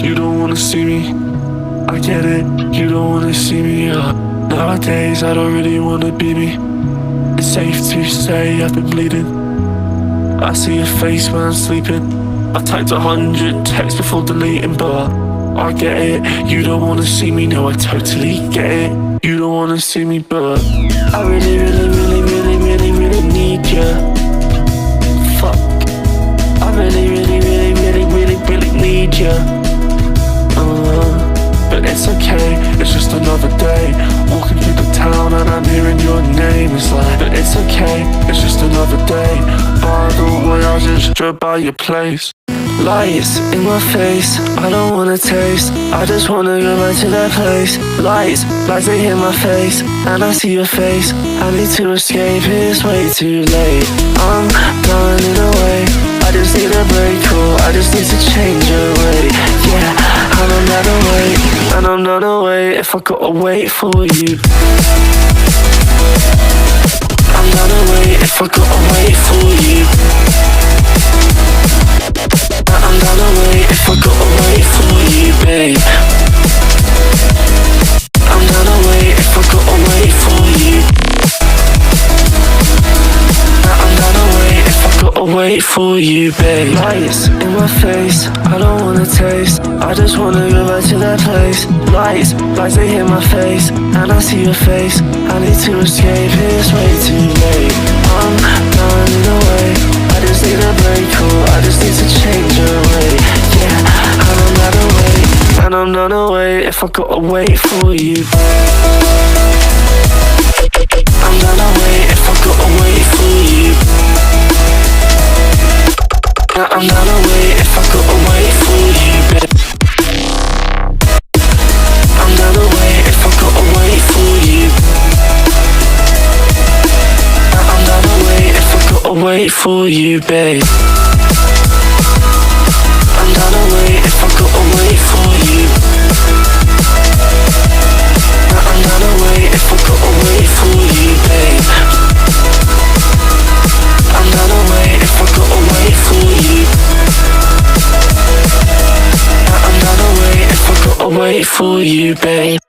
you don't wanna see me. I get it, you don't wanna see me. Nowadays I don't really wanna be me. It's safe to say I've been bleeding. I see your face when I'm sleeping. I've typed 100 texts before deleting, but I get it, you don't wanna see me. No, I totally get it, you don't wanna see me, but I really, really, really, really, really, really need you. Fuck, I really, really, really, really, really, really need you. But it's okay, it's just another day. Walking through the town and I'm hearing your name. It's like, but it's okay, it's just another day. By the way, I just drove by your place. Lights in my face, I don't wanna taste. I just wanna go back to that place. Lights they hit my face, and I see your face. I need to escape, it's way too late. I'm done in a way, I just need a break, or I just need to change your way. Yeah, and I'm not away, and I'm not away if I gotta wait for you. I'm not away if I gotta wait for you. I'm not away if I gotta wait for you, babe. I'm not away if I gotta wait for you. I'm not away if I gotta wait for you, babe. Lights in my face, I don't wanna taste. I just wanna go back to that place. Lights they hit my face, and I see your face. I need to escape, it's way too late. I'm done in a way, I just need a break, or I just need to change your way. Yeah, and I'm not away, and I'm not away if I gotta wait for you. I'm not away if I gotta wait for you. I'm not away if I gotta wait for you, babe. I'm not away if I gotta wait for you. I'm not away if I gotta wait for you, babe. I'm not away if I gotta wait for you. I'm not away if I gotta wait for you, babe. I'm not away if I gotta wait for you. I'm not away if I gotta wait for you, babe.